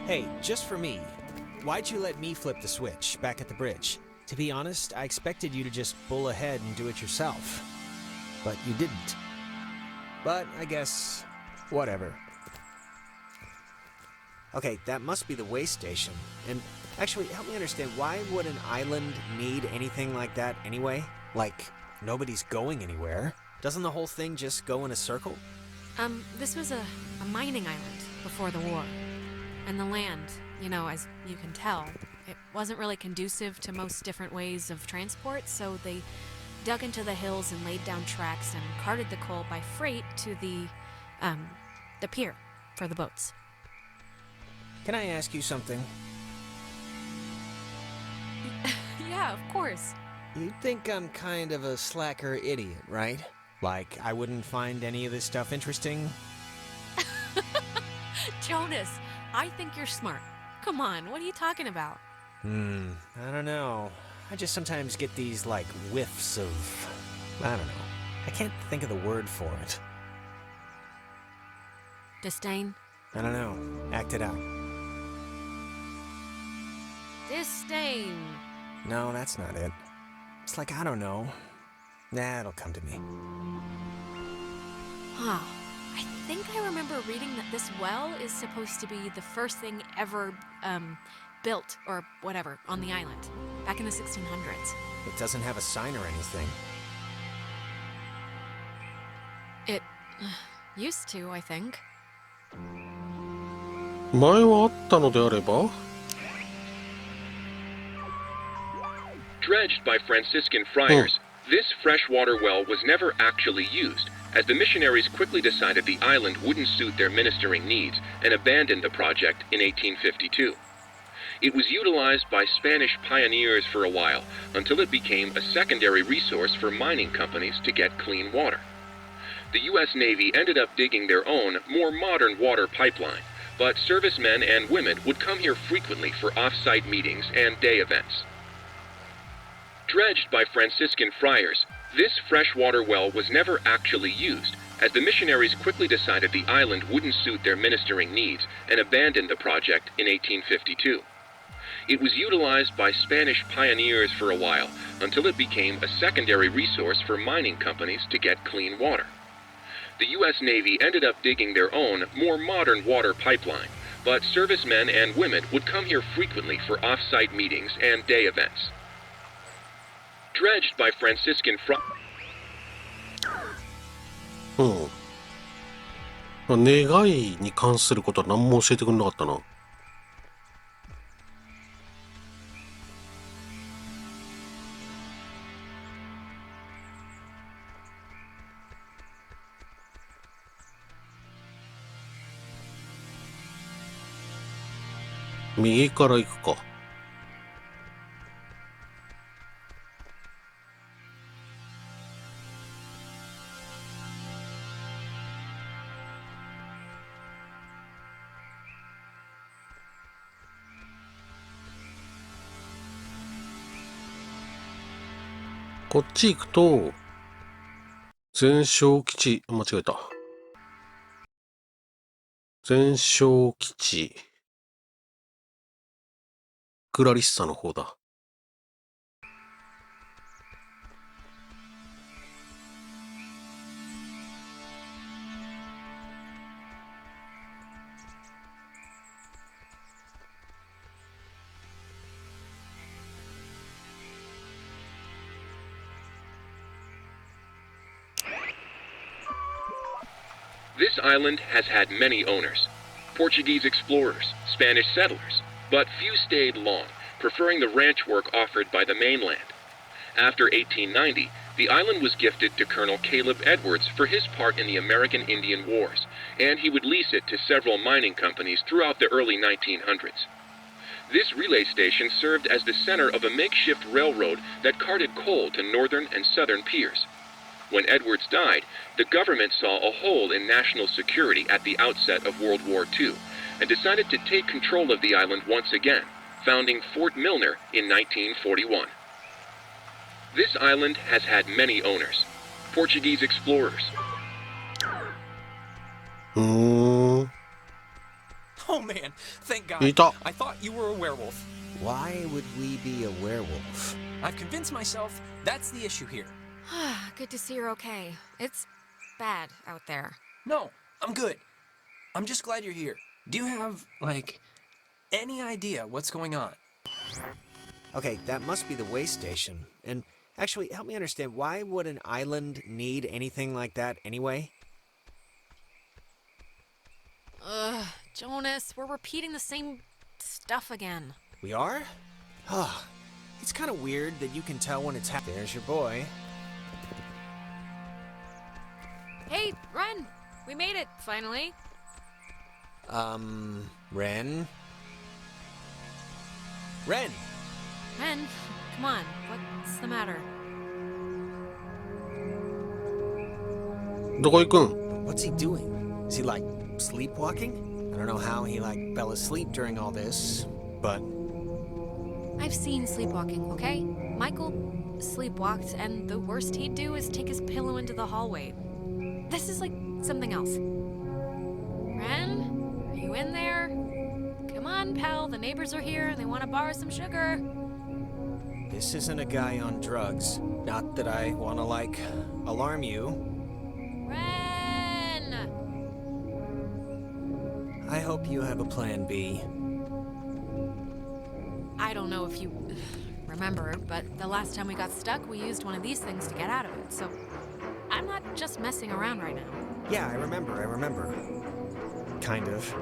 Hey, just for me, why'd you let me flip the switch back at the bridge? To be honest, I expected you to just bull ahead and do it yourself. But you didn't. But I guess, whatever. Okay, that must be the way station. And actually, help me understand, why would an island need anything like that anyway? Like, nobody's going anywhere. Doesn't the whole thing just go in a circle? This was a mining island before the war. And the land, as you can tell, it wasn't really conducive to most different ways of transport, so they dug into the hills and laid down tracks and carted the coal by freight to the pier for the boats. Can I ask you something? Yeah, of course. You think I'm kind of a slacker idiot, right? Like, I wouldn't find any of this stuff interesting? Jonas, I think you're smart. Come on, what are you talking about? I don't know. I just sometimes get these, whiffs of... I don't know. I can't think of the word for it. Disdain? I don't know. Act it out. Disdain. No, that's not it. It's I don't know. Nah, it'll come to me. Huh. I think I remember reading that this well is supposed to be the first thing ever, built, or whatever, on the island, back in the 1600s. It doesn't have a sign or anything. It used to, I think. 前はあったのであれば Dredged by Franciscan friars, this freshwater well was never actually used, as the missionaries quickly decided the island wouldn't suit their ministering needs and abandoned the project in 1852. It was utilized by Spanish pioneers for a while, until it became a secondary resource for mining companies to get clean water. The U.S. Navy ended up digging their own, more modern water pipeline, but servicemen and women would come here frequently for off-site meetings and day events. Dredged by Franciscan friars, this freshwater well was never actually used, as the missionaries quickly decided the island wouldn't suit their ministering needs and abandoned the project in 1852. It was utilized by Spanish pioneers for a while, until it became a secondary resource for mining companies to get clean water. The U.S. Navy ended up digging their own, more modern water pipeline, but servicemen and women would come here frequently for off-site meetings and day events. Dredged by Franciscan friars. 願いに関することは何も教えてくれなかったな。右から行くか。こっち行くと、全焼基地、間違えた。全焼基地、クラリッサの方だ。This island has had many owners, Portuguese explorers, Spanish settlers, but few stayed long, preferring the ranch work offered by the mainland. After 1890, the island was gifted to Colonel Caleb Edwards for his part in the American Indian Wars, and he would lease it to several mining companies throughout the early 1900s. This relay station served as the center of a makeshift railroad that carted coal to northern and southern piers. When Edwards died, the government saw a hole in national security at the outset of World War II and decided to take control of the island once again, founding Fort Milner in 1941. This island has had many owners, Portuguese explorers. Oh man, thank God. いた。 I thought you were a werewolf. Why would we be a werewolf? I've convinced myself that's the issue here. Good to see you're okay. It's bad out there. No, I'm good. I'm just glad you're here. Do you have, like, any idea what's going on? Okay, that must be the way station. And actually, help me understand, why would an island need anything like that anyway? Jonas, we're repeating the same stuff again. We are? Oh, it's kind of weird that you can tell when it's happening. There's your boy. Hey, Ren! We made it, finally. Ren? Ren! Ren, come on. What's the matter? どこ行くん？ What's he doing? Is he, like, sleepwalking? I don't know how he, like, fell asleep during all this, but... I've seen sleepwalking, okay? Michael sleepwalked, and the worst he'd do is take his pillow into the hallway. This is like something else. Ren, are you in there? Come on, pal. The neighbors are here and they want to borrow some sugar. This isn't a guy on drugs. Not that I want to, like, alarm you. Ren! I hope you have a plan B. I don't know if you remember, but the last time we got stuck, we used one of these things to get out of it, so I'm not just messing around right now. Yeah, I remember. Kind of.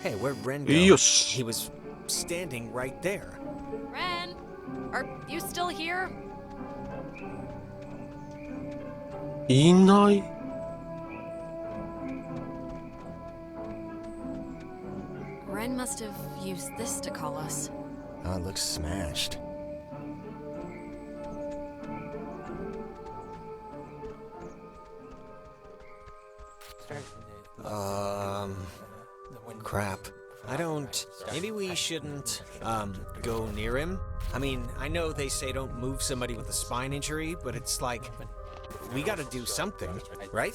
Hey, where'd Ren go? Yosh. He was standing right there. Ren, are you still here? いない。 Ren must have used this to call us. Oh, it looks smashed. Crap. I don't... Maybe we shouldn't, go near him? I mean, I know they say don't move somebody with a spine injury, but it's like... We gotta do something, right?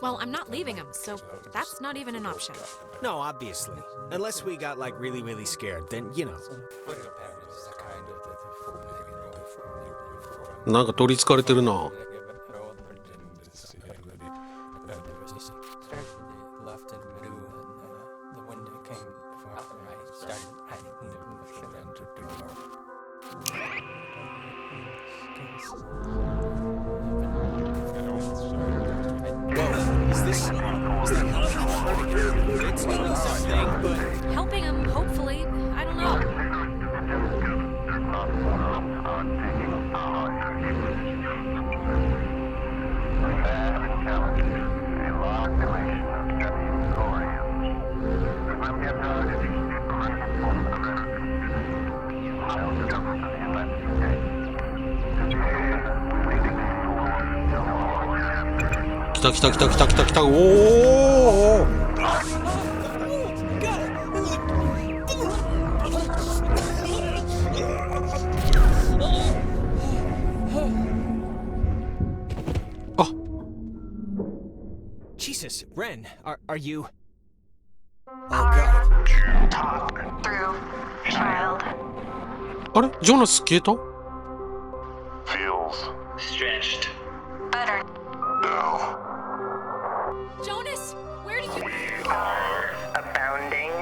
Well, I'm not leaving him, so that's not even an option. No, obviously. Unless we got, like, really, really scared, then, you know. なんか取り憑かれてるな。 It's doing something, but... Helping him, hopefully. I don't know.来た。おお。 Jesus, Ren, are you... Hard to talk through, child. あれジョナス消えた？ Feels stretched. Better. No. Jonas, where did you... We are abounding.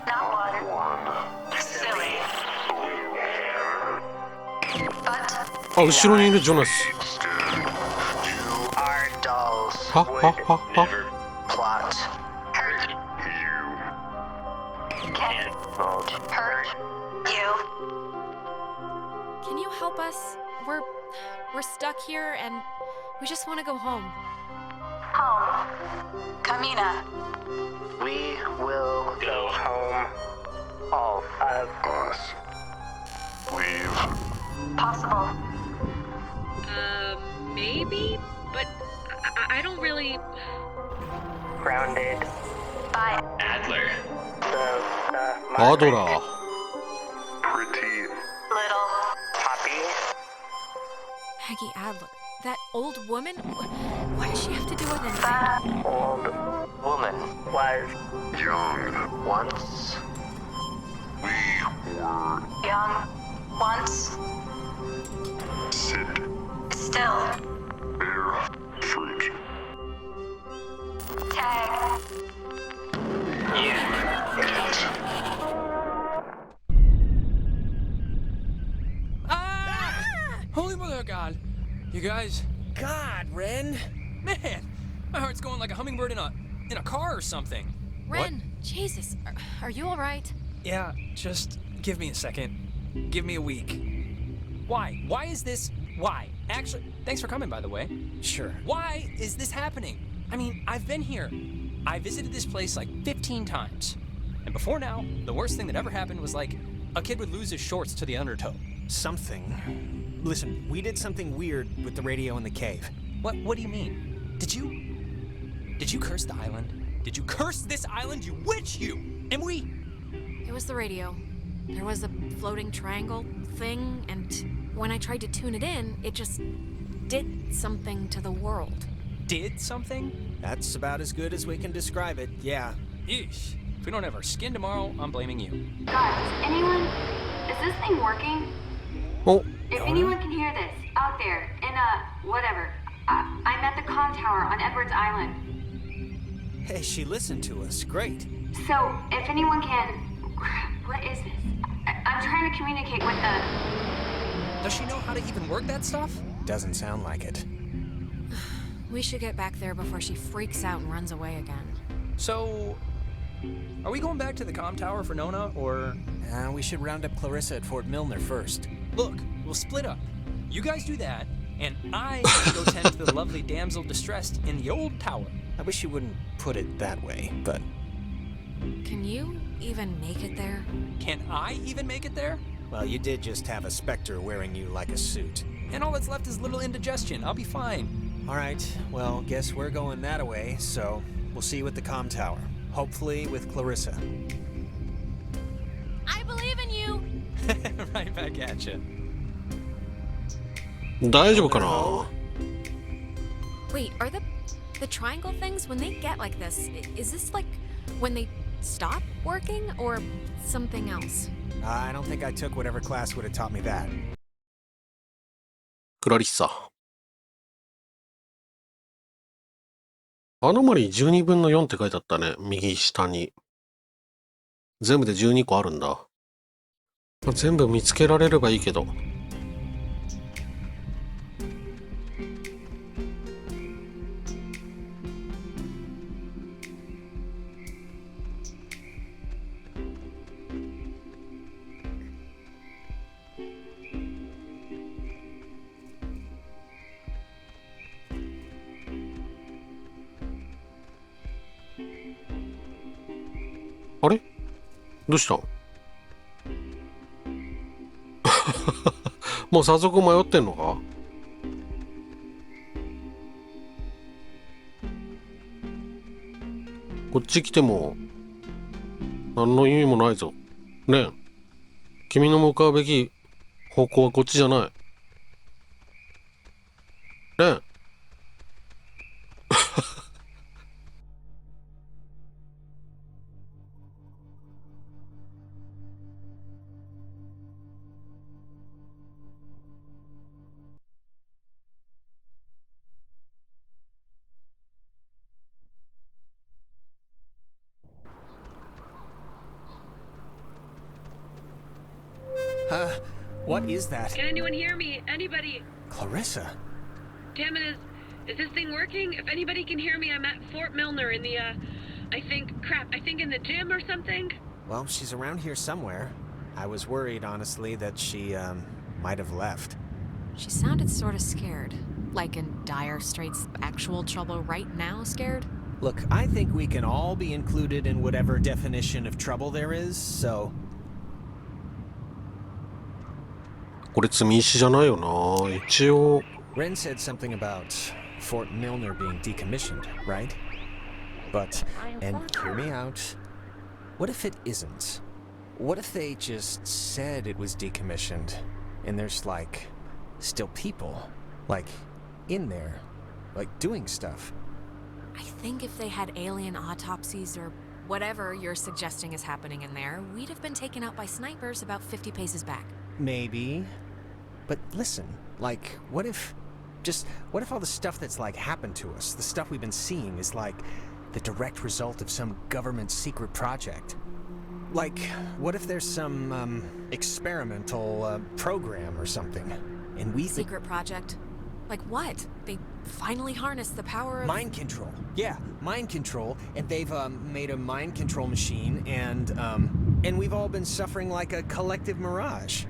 Not one. Silly. But... あ、後ろにいるジョナス。 Our dolls は plot. Hurt you. Can't hurt you. Can you help us? We're stuck here and we just want to go home. Home. Kamina. We will go home. All of us. Leave. Possible. Maybe? But I don't really. Grounded by Adler.アドラー。 pretty little puppy. Peggy Adler. That old woman? Why does she have to do with anything? That old woman was young once. We were young once. Sit still. Bear fruit. Tag. Holy mother of God. You guys, God, Ren. man, my heart's going like a hummingbird in a car or something. Ren, Jesus, are you all right? Yeah, just give me a second. Give me a week. Why? Why is this? Why? Actually, thanks for coming, by the way. Sure. Why is this happening? I mean, I've been here. I visited this place like 15 times. And before now, the worst thing that ever happened was like a kid would lose his shorts to the undertow. Something. Listen, we did something weird with the radio in the cave. What do you mean? Did you curse the island? Did you curse this island, you witch, you? And we? It was the radio. There was a floating triangle thing, and when I tried to tune it in, it just did something to the world. Did something? That's about as good as we can describe it, yeah. Eesh. If we don't have our skin tomorrow, I'm blaming you. Guys, is this thing working? お、 If anyone can hear this, out there, in whatever, I'm at the comm tower on Edwards Island. Hey, she listened to us. Great. So, if anyone can, what is this? I'm trying to communicate with the... Does she know how to even work that stuff? Doesn't sound like it. We should get back there before she freaks out and runs away again. So, are we going back to the comm tower for Nona, or... We should round up Clarissa at Fort Milner first. Look, we'll split up. You guys do that, and I go tend to the lovely damsel distressed in the old tower. I wish you wouldn't put it that way, but... Can you even make it there? Can I even make it there? Well, you did just have a specter wearing you like a suit. And all that's left is little indigestion. I'll be fine. All right, well, guess we're going that way, so we'll see you at the comm tower. Hopefully with Clarissa. I believe in you! Right back at you. 大丈夫かな？ Wait, are the triangle things, when they get like this, is this like when they stop working or something else? I don't think I took whatever class would have taught me that. クラリッサ。アノマリー12分の4って書いてあったね。右下に。全部で12個あるんだ。全部見つけられればいいけど。あれどうしたんもう早速迷ってんのかこっち来ても何の意味もないぞ。レン、君の向かうべき方向はこっちじゃない。レンWhat is that? Can anyone hear me? Anybody? Clarissa? Damn it, is this thing working? If anybody can hear me, I'm at Fort Milner in the, I think in the gym or something? Well, she's around here somewhere. I was worried, honestly, that she, might have left. She sounded sort of scared. Like in dire straits, actual trouble right now scared? Look, I think we can all be included in whatever definition of trouble there is, so... これ積み石じゃないよな。一応 Ren said something about Fort Milner being decommissioned, right? But, and hear me out, what if it isn't? What if they just said it was decommissioned, and there's like, still people, like, in there, like doing stuff? I think if they had alien autopsies or whatever you're suggesting is happening in there, we'd have been taken out by snipers about 50 paces back. Maybe. But listen, like, what if all the stuff that's like happened to us, the stuff we've been seeing, is like the direct result of some government secret project? Like, what if there's some, experimental, program or something, and we Secret project? Like what? They finally harnessed the power of... Mind control. Yeah, mind control, and they've, made a mind control machine, and we've all been suffering like a collective mirage.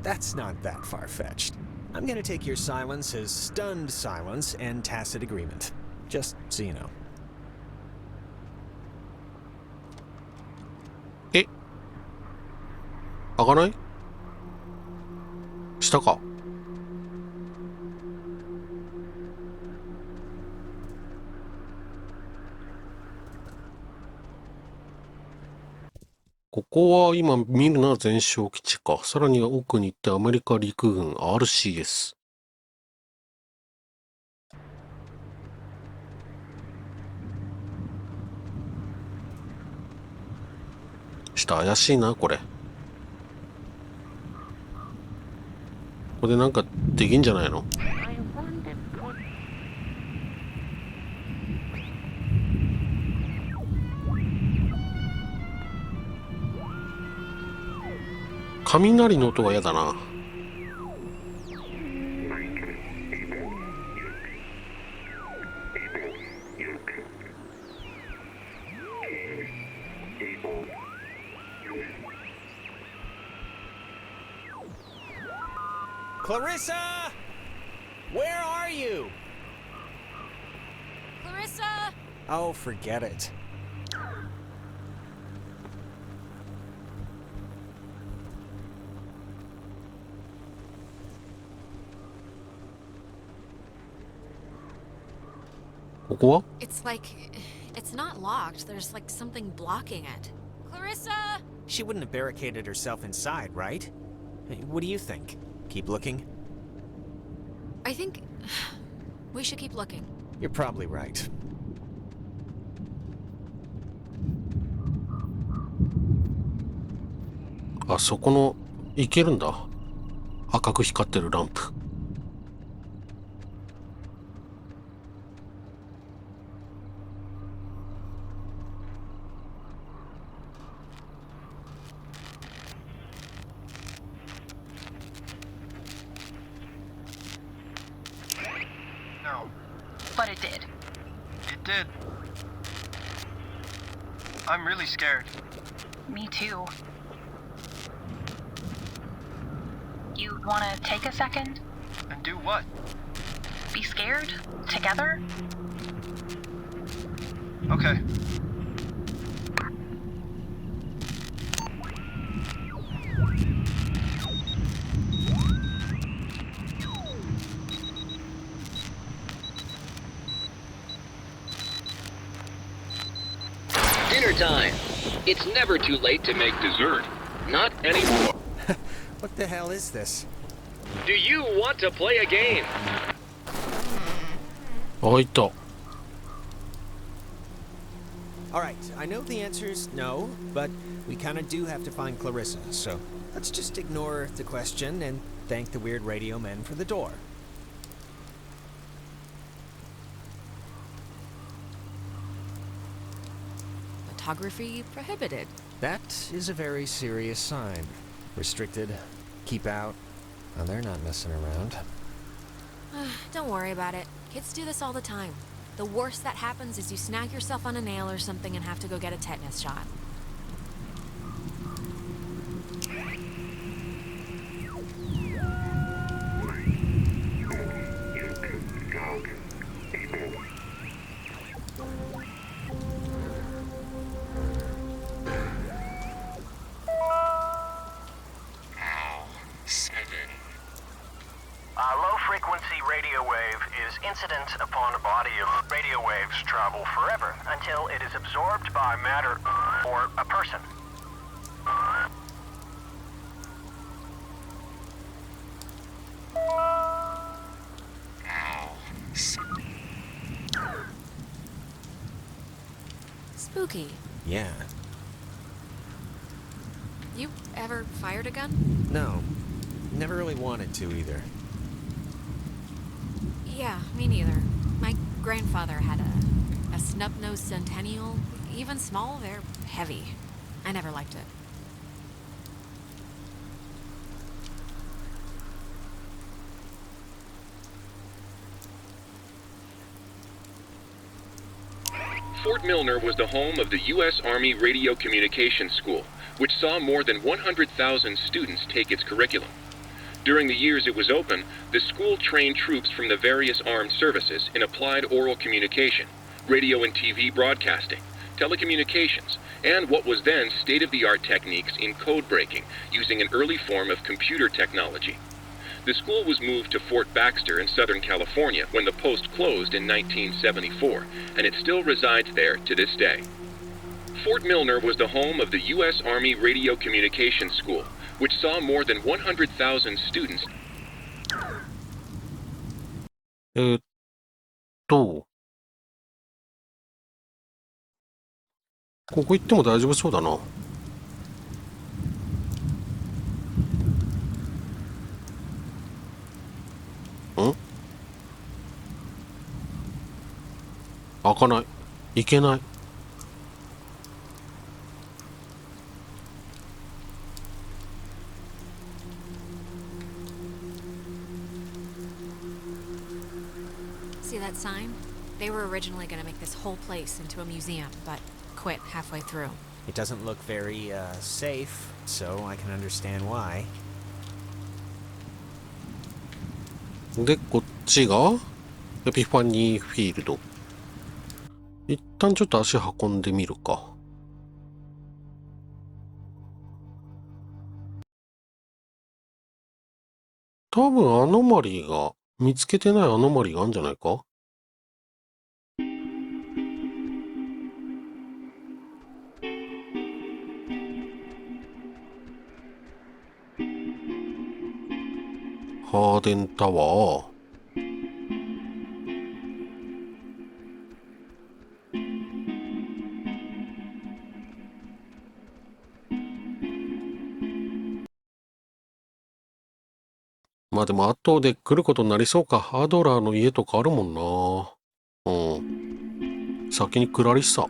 That's not that far-fetched. I'm gonna take your silence as stunned silence and tacit agreement. Just so you know. え、開かない？下か。ここは今ミルナ全焼基地か。さらには奥に行ってアメリカ陸軍 RCS。下怪しいな、これ。ここでなんかできんじゃないの？雷の音が嫌だな。Clarissa! Where are you? Clarissa! Oh, forget it. It's like... it's not locked. There's like something blocking it. Clarissa! She wouldn't have barricaded herself inside, right? Hey, what do you think? Keep looking? I think... we should keep looking. You're probably right. Ah, そこの行けるんだ。赤く光ってるランプ。No. But it did. It did. I'm really scared. Me too. You want to take a second? And do what? Be scared? Together? Okay. Dinner time. It's never too late to make dessert. Not anymore. What the hell is this? Do you want to play a game? あ、いた。Alright, I know the answer's no, but we kinda do have to find Clarissa, so let's just ignore the question and thank the weird radio men for the door. Photography prohibited. That is a very serious sign. Restricted, keep out, and they're not messing around. Don't worry about it. Kids do this all the time. The worst that happens is you snag yourself on a nail or something and have to go get a tetanus shot. frequency radio wave is incident upon a body of radio waves travel forever until it is absorbed by matter or a person. Spooky. Yeah. You ever fired a gun? No. Never really wanted to either. Yeah, me neither. My grandfather had a snub-nosed Centennial. Even small, they're heavy. I never liked it. Fort Milner was the home of the U.S. Army Radio Communications School, which saw more than 100,000 students take its curriculum. During the years it was open, the school trained troops from the various armed services in applied oral communication, radio and TV broadcasting, telecommunications, and what was then state-of-the-art techniques in code breaking using an early form of computer technology. The school was moved to Fort Baxter in Southern California when the post closed in 1974, and it still resides there to this day. Fort Milner was the home of the U.S. Army Radio Communications School, which saw more than 100,000 students. ここ行っても大丈夫そうだな。ん？開かない。行けない。See that sign? They were originally going to make this whole place into a museum, but quit halfway through. It doesn't look very, safe, so I can understand why. で、こっちがエピファニーフィールド。一旦ちょっと足運んでみるか。多分アノマリーが、見つけてないアノマリーがあるんじゃないか？ハーデンタワー。まあでも後で来ることになりそうか。アドラーの家とかあるもんな。うん。先にクラリッサ。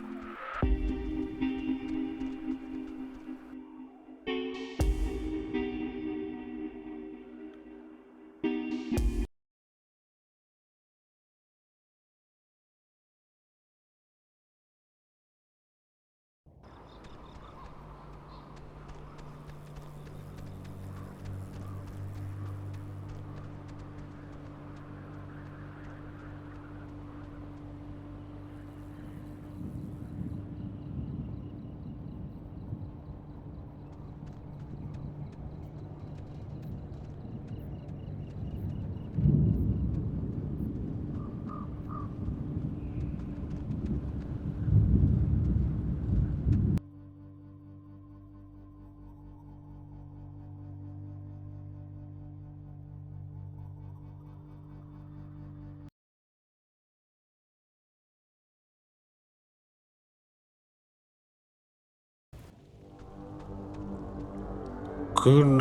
暗。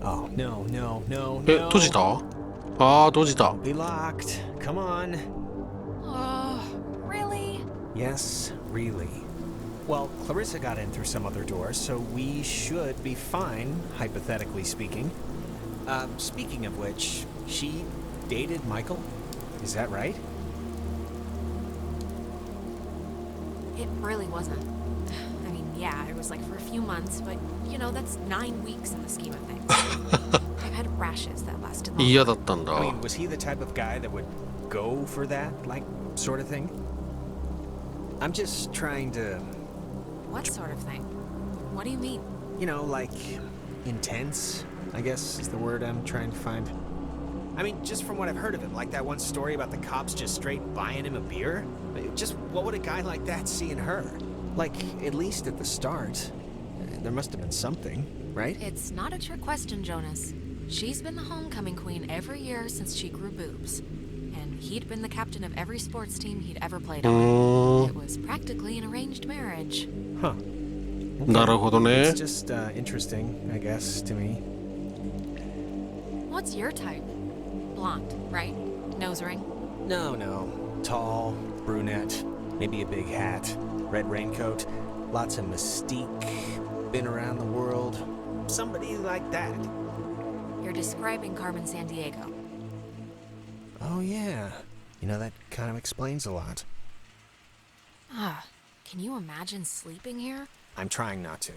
Oh, no, no, no, え、 no. 閉じた？ああ、閉じた。 Be locked. Come on. Oh, really? Yes, really. Well, Clarissa got in through some other door, so we should be fine, hypothetically speaking. Speaking of which, she dated Michael? Is that right? It really wasn't. I mean, yeah, it was like for a few months, but, you know, that's 9 weeks in the scheme of things. I've had rashes that lasted longer. 嫌だったんだ。 I mean, was he the type of guy that would go for that, like, sort of thing? I'm just trying to... What sort of thing? What do you mean? You know, like, intense, I guess is the word I'm trying to find. I mean, just from what I've heard of him, like that one story about the cops just straight buying him a beer? Just what would a guy like that see in her? Like, at least at the start, there must have been something, right? It's not a trick question, Jonas. She's been the homecoming queen every year since she grew boobs. And he'd been the captain of every sports team he'd ever played on. It was practically an arranged marriage. Huh. Naるほどね。 It's just interesting, I guess, to me. What's your type? Blonde, right? Nose ring? No. Tall, brunette, maybe a big hat, red raincoat, lots of mystique, been around the world. Somebody like that. You're describing Carmen Sandiego. Oh, yeah. You know, that kind of explains a lot. Can you imagine sleeping here? I'm trying not to.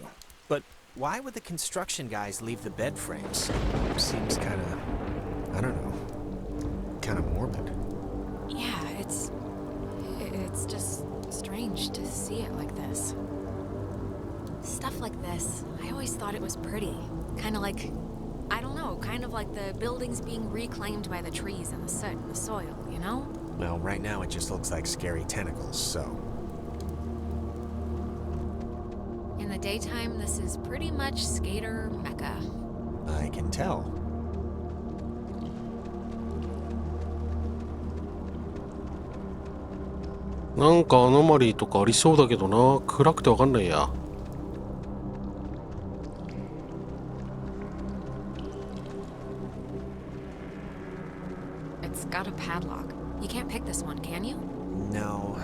But why would the construction guys leave the bed frames? Seems kind of, I don't know, kind of morbid. Yeah, it's just strange to see it like this. Stuff like this, I always thought it was pretty. Kind of like, I don't know, kind of like the buildings being reclaimed by the trees and the soot and the soil, you know? Well, right now it just looks like scary tentacles, so... In the daytime, this is pretty much skater mecca. I can tell.なんかアノマリーとかありそうだけどな。暗くてわかんないや。It's got a padlock. You can't pick this one, can you? No,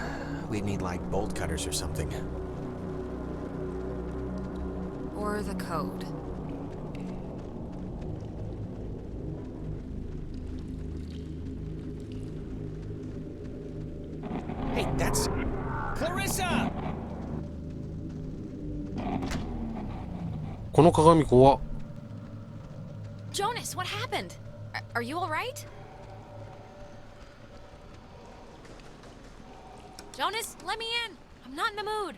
we'd need like bolt cutters or something. Or the code. Hey, that's... Clarissa! この鏡怖っ。 Jonas, what happened? Are you alright? Jonas, let me in! I'm not in the mood!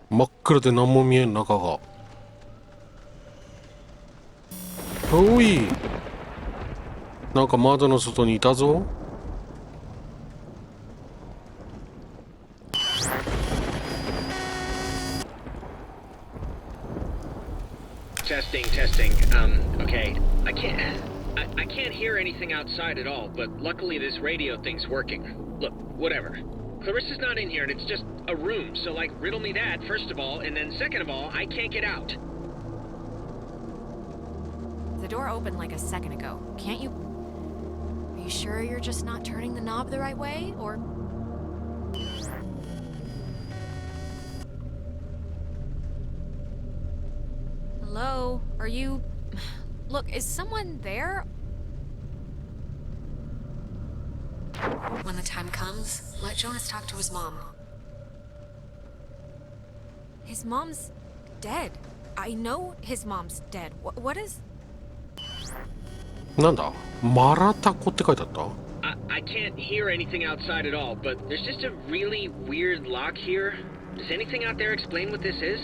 真っ暗で何も見えん中が。おい。なんか窓の外にいたぞ。Testing. Okay. I can't hear anything outside at all, but luckily this radio thing's working. Look, whatever. Clarissa's not in here and it's just a room, so like riddle me that first of all, and then second of all, I can't get out. The door opened like a second ago. Can't you... Are you sure you're just not turning the knob the right way, or... Hello? Are you... Look, is someone there? When the time comes, let Jonas talk to his mom. His mom's dead. I know his mom's dead. What is... なんだマラタコって書いてあった I can't hear anything outside at all, but there's just a really weird lock here. Does anything out there explain what this is?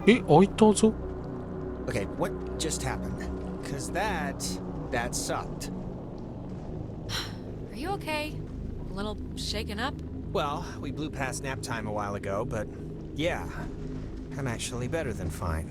え、開いたぞ。 Okay, what just happened? Cause that sucked. Are you okay? A little shaken up? Well, we blew past nap time a while ago, but yeah, I'm actually better than fine.